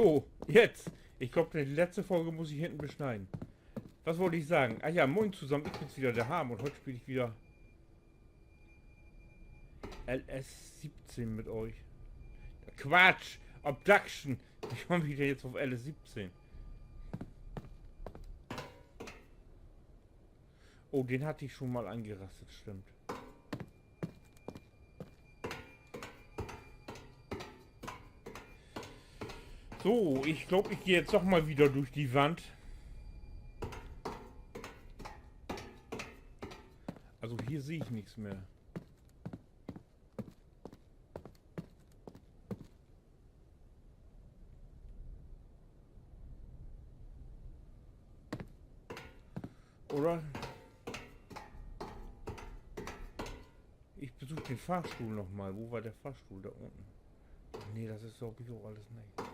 So, jetzt. Ich glaube, die letzte Folge muss ich hinten beschneiden. Was wollte ich sagen? Ach ja, moin zusammen. Ich bin's wieder, der Harm. Und heute spiele ich wieder LS17 mit euch. Quatsch! Abduction! Ich komme wieder jetzt auf LS17. Oh, den hatte ich schon mal angerastet, stimmt. So, ich glaube, ich gehe jetzt doch mal wieder durch die Wand. Also hier sehe ich nichts mehr. Oder? Ich besuche den Fahrstuhl nochmal. Wo war der Fahrstuhl? Da unten. Ach nee, das ist glaube ich auch alles nicht.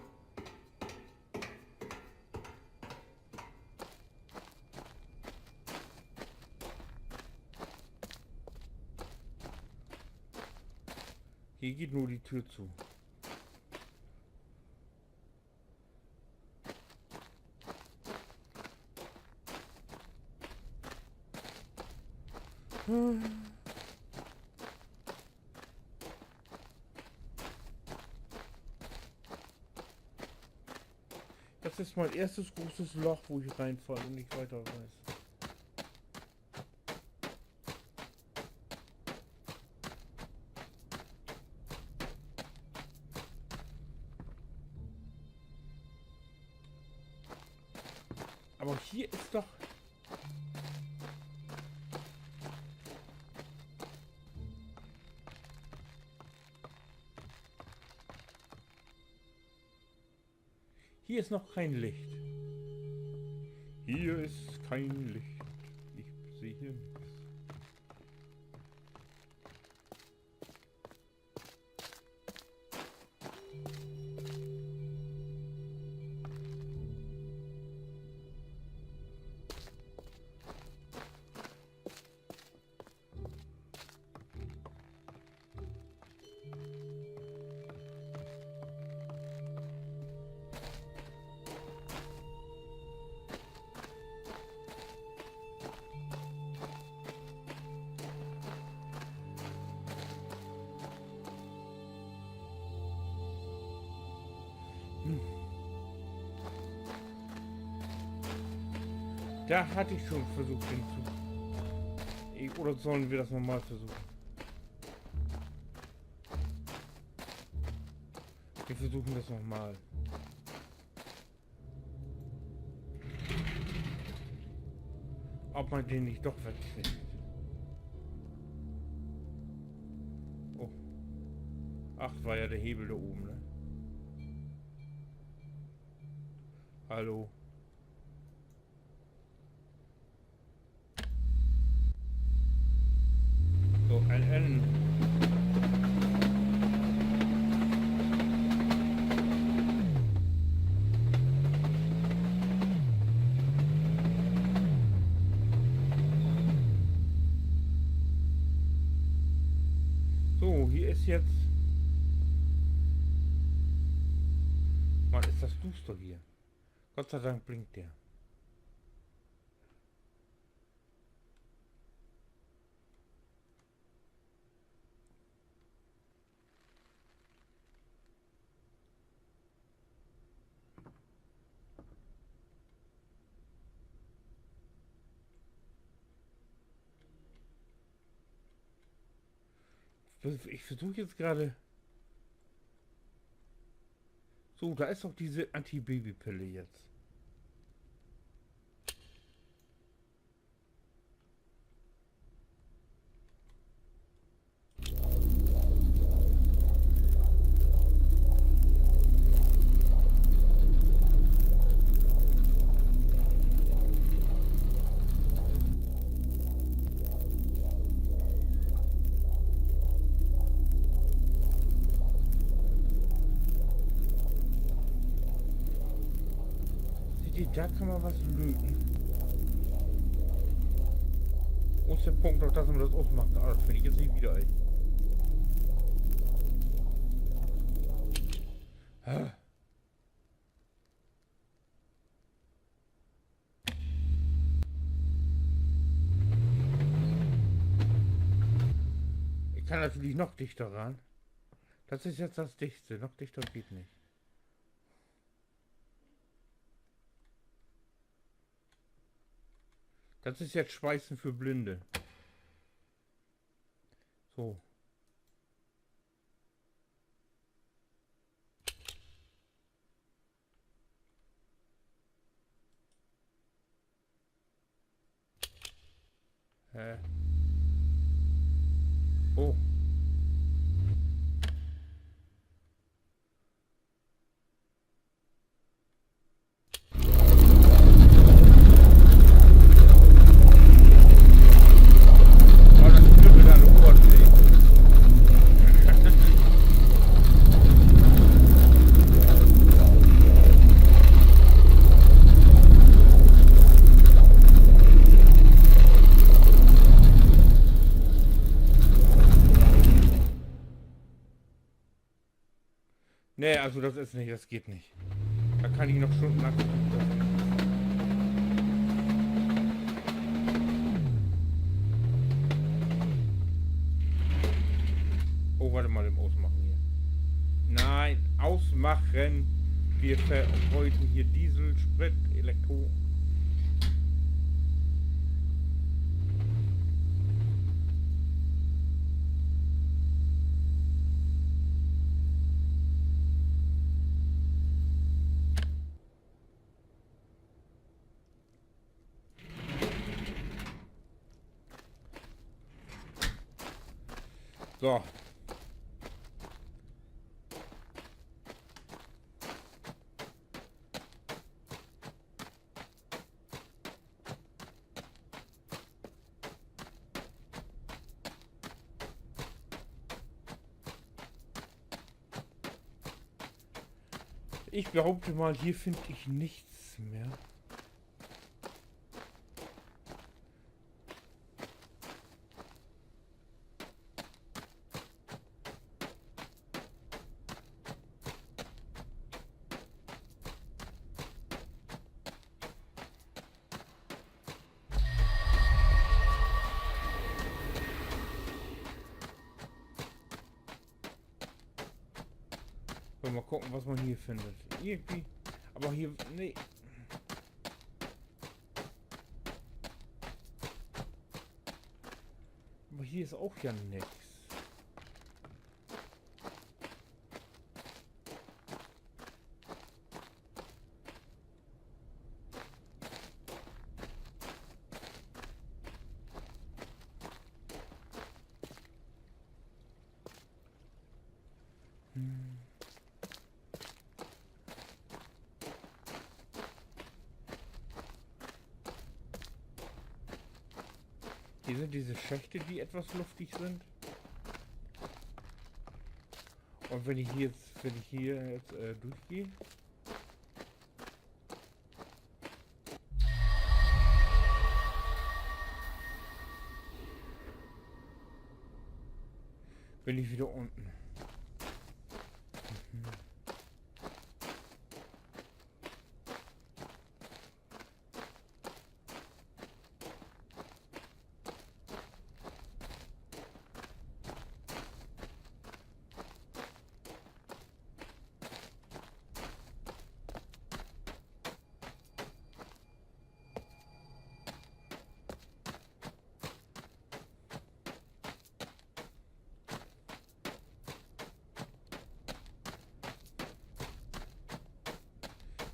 Hier geht nur die Tür zu. Das ist mein erstes großes Loch, wo ich reinfalle und nicht weiter weiß. Aber hier ist doch... Hier ist noch kein Licht. Hier ist kein Licht. Ich sehe hier nichts. Da hatte ich schon versucht hinzu. Oder sollen wir das nochmal versuchen? Wir versuchen das nochmal. Ob man den nicht doch wegkriegt. Oh. Ach, war ja der Hebel da oben, ne? Hallo. So, ein N. So, hier ist jetzt... Mann, ist das duster hier. Gott sei Dank blinkt der. Ich versuche jetzt gerade... So, da ist doch diese Anti-Baby-Pille jetzt. Da kann man was löten. Wo ist der Punkt, auf das man das ausmacht? Ah, das finde ich jetzt nicht wieder, ey. kann natürlich noch dichter ran. Das ist jetzt das Dichtste. Noch dichter geht nicht. Das ist jetzt Schweißen für Blinde. So. Oh. Oh, das knüppelt an den Ohren, ey. Nee, also das ist nicht, das geht nicht. Da kann ich noch stundenlang. Oh, warte mal, im Ausmachen hier. Nein, ausmachen. Wir vergeuden hier Diesel, Sprit, Elektro. So. Ich behaupte mal, hier finde ich nichts mehr. So, mal gucken, was man hier findet. Irgendwie. Aber hier. Nee. Aber hier ist auch ja nichts. Hier sind diese Schächte, die etwas luftig sind. Und wenn ich hier jetzt durchgehe. Bin ich wieder unten.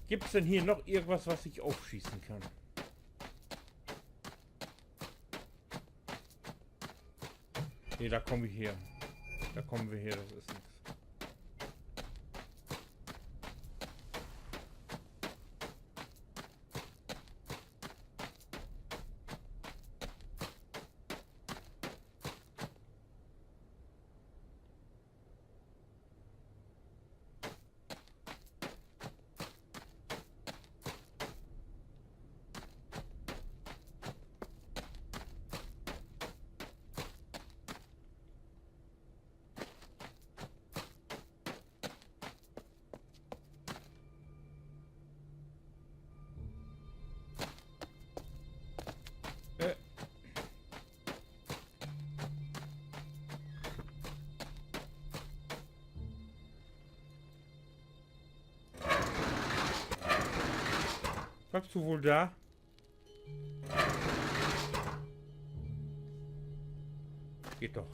Gibt es denn hier noch irgendwas, was ich aufschießen kann? Ne, da komme ich her. Da kommen wir her, das ist nichts. Bleibst du wohl da? Geht doch.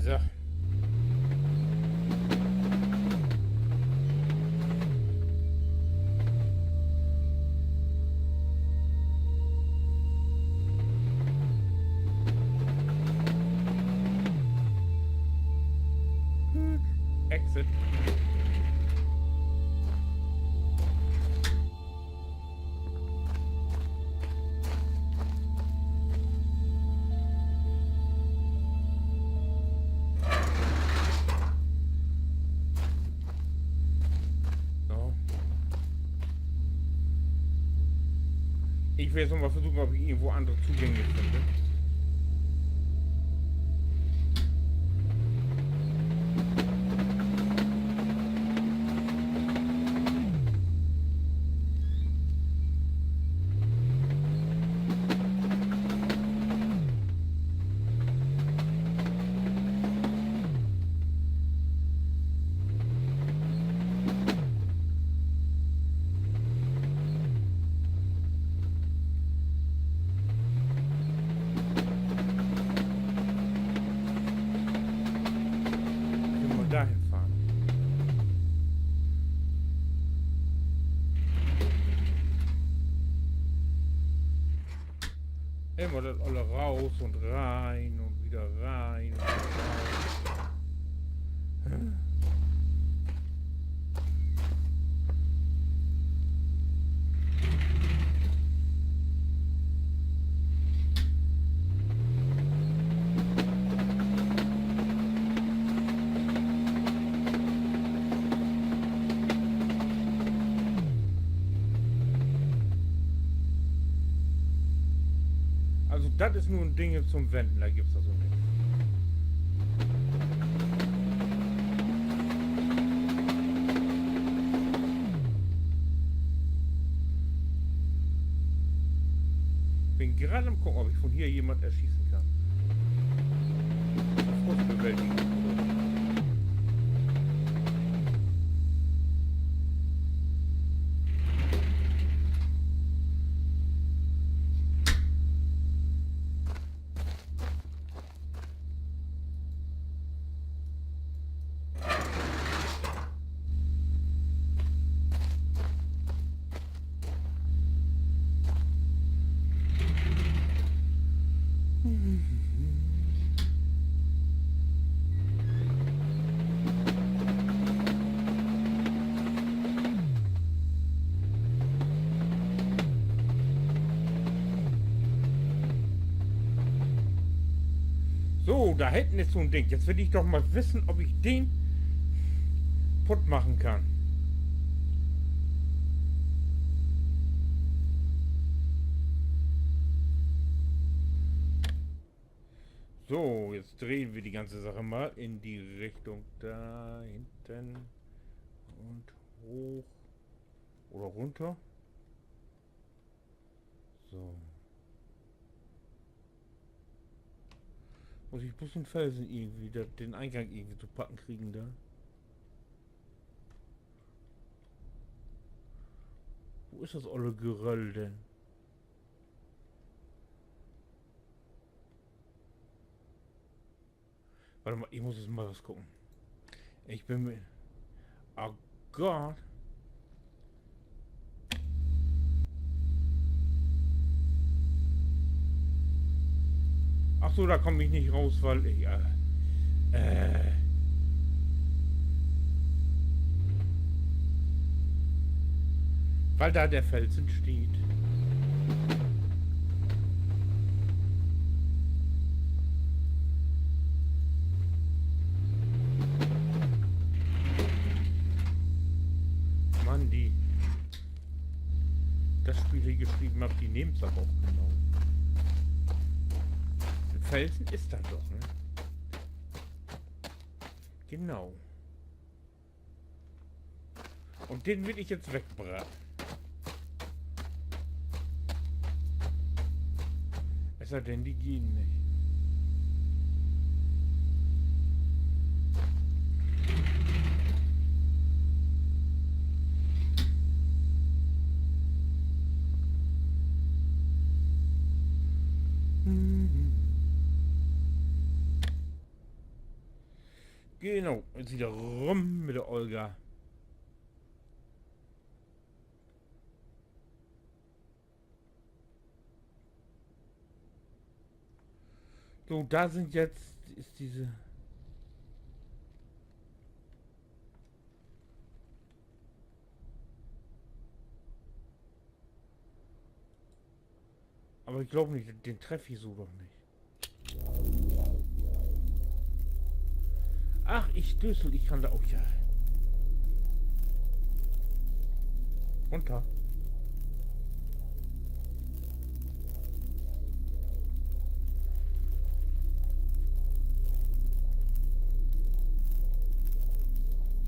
So. Exit. So. Ich will jetzt noch mal versuchen, ob ich irgendwo andere Zugänge finde. Dahin fahren. Immer das alle raus und rein und wieder rein und wieder raus. Also das ist nur ein Ding zum Wenden, da gibt's da so nichts. Bin gerade am gucken, ob ich von hier jemand erschießen kann. Frustbewältigung. So, da hinten ist so ein Ding. Jetzt will ich doch mal wissen, ob ich den putt machen kann. So, jetzt drehen wir die ganze Sache mal in die Richtung da hinten und hoch oder runter. So. Muss ich bloß den Felsen irgendwie, den Eingang irgendwie zu packen kriegen da. Wo ist das olle Geröll denn? Warte mal, ich muss jetzt mal was gucken. Ich bin mir... Oh Gott. Ach so, da komme ich nicht raus, weil ich... weil da der Felsen steht. Mann, das Spiel hier geschrieben habe, die nehmen es aber auch genau. Ein Felsen ist da doch, ne? Genau. Und den will ich jetzt wegbraten. Es sei denn, die gehen nicht. Genau, jetzt wieder rum mit der Olga. So, da sind jetzt, ist diese... Aber ich glaube nicht, den treffe ich so doch nicht. Ach, ich Stößel, ich kann da auch ja. Runter.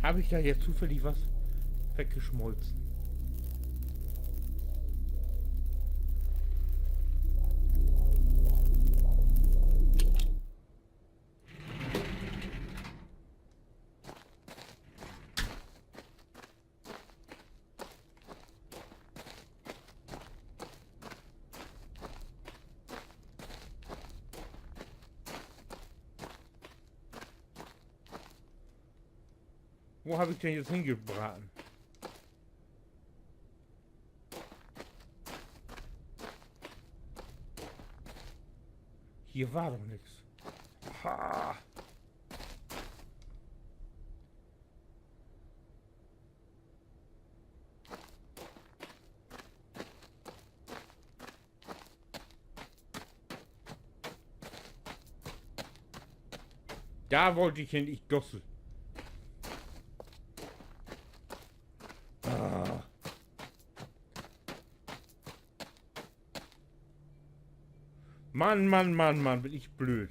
Habe ich da jetzt zufällig was weggeschmolzen? Wo habe ich denn jetzt hingebraten? Hier war doch nichts. Ha! Da wollte ich hin, ich Dossel. Ah. Mann, Mann, Mann, Mann, bin ich blöd.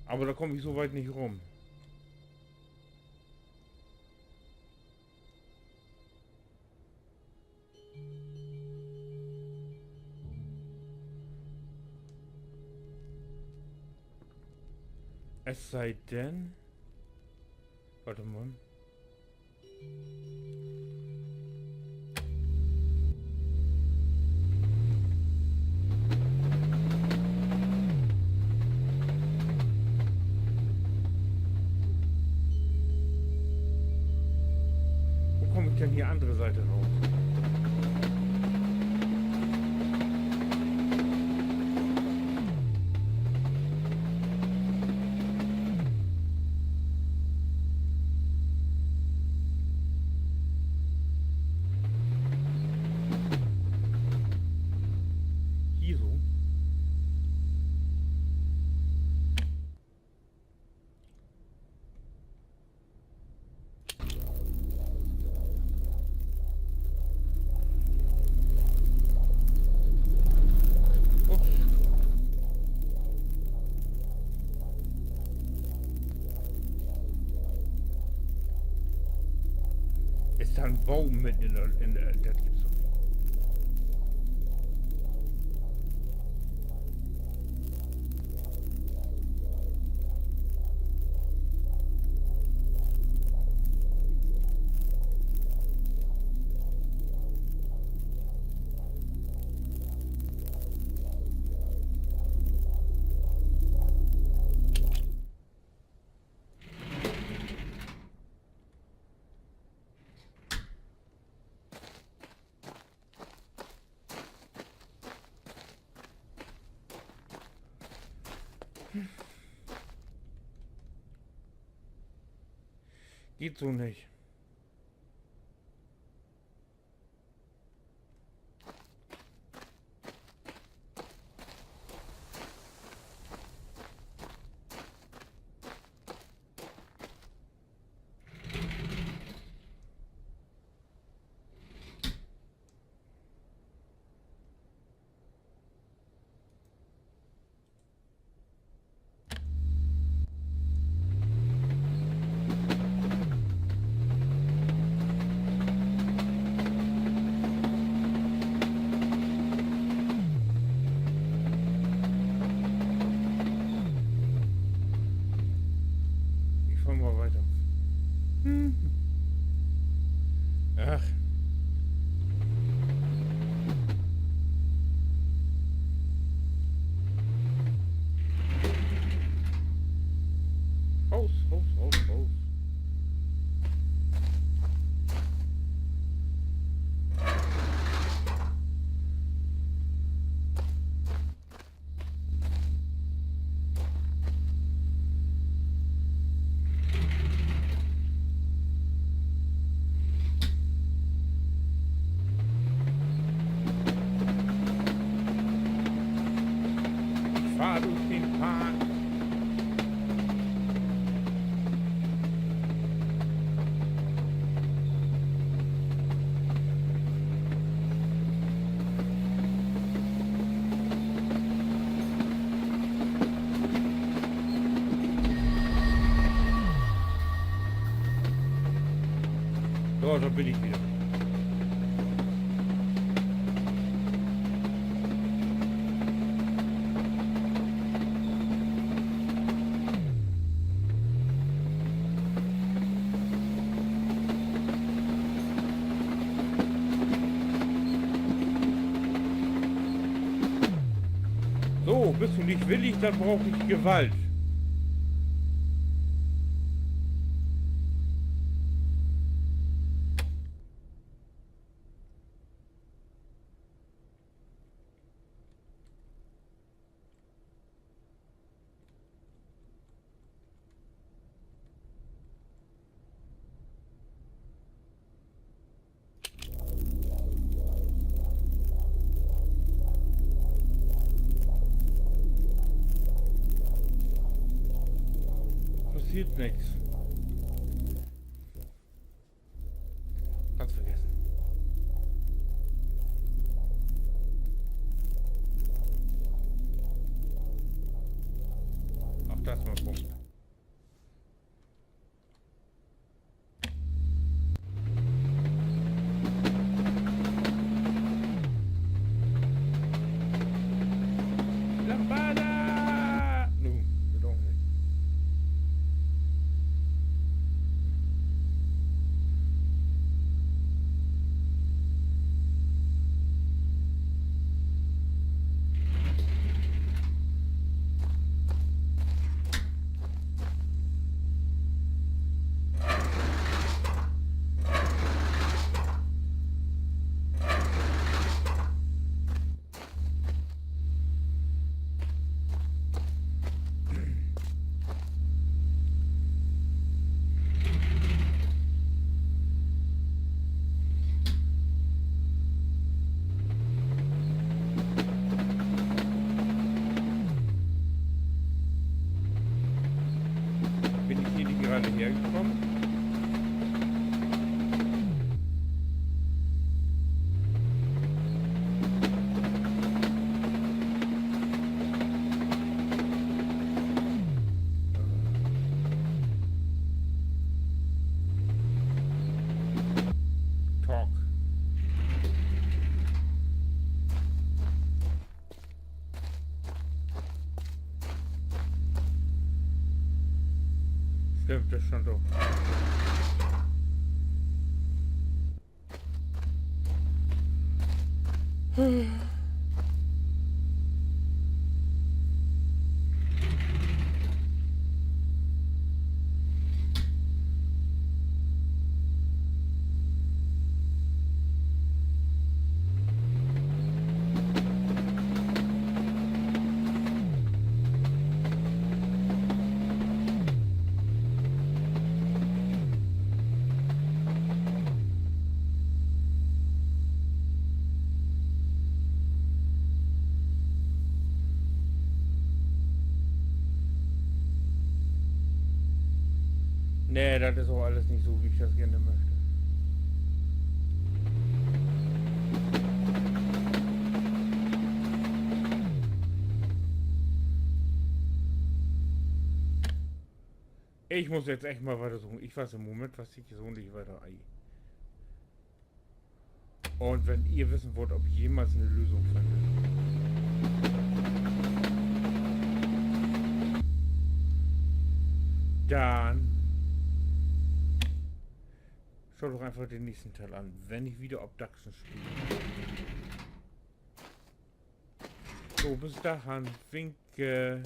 Aber da komme ich so weit nicht rum. Es sei denn... Warte mal. Wo komme ich denn hier andere Seite raus? Hier so? Ups. Ist da ein Baum mitten in der... das gibt's doch nicht. Geht so nicht. mal weiter. Ach. Raus, raus, raus, raus. Ich fahr durch den Park. So, da bin ich wieder. So, bist du nicht willig, dann brauche ich Gewalt. Passiert nichts. Ganz vergessen. Ach, das mal Punkt. Lambada! Nun, geht auch nicht. Bin ich hier nicht gerade hergekommen? Talk. Stimmt, das stand doch. Nee, das ist auch alles nicht so, wie ich das gerne möchte. Ich muss jetzt echt mal weiter suchen. Ich weiß im Moment, was ich so nicht weiter ei. Und wenn ihr wissen wollt, ob ich jemals eine Lösung finde. Dann Schau doch einfach den nächsten Teil an, wenn ich wieder Obduction spiele. So, bis dahin. Winke.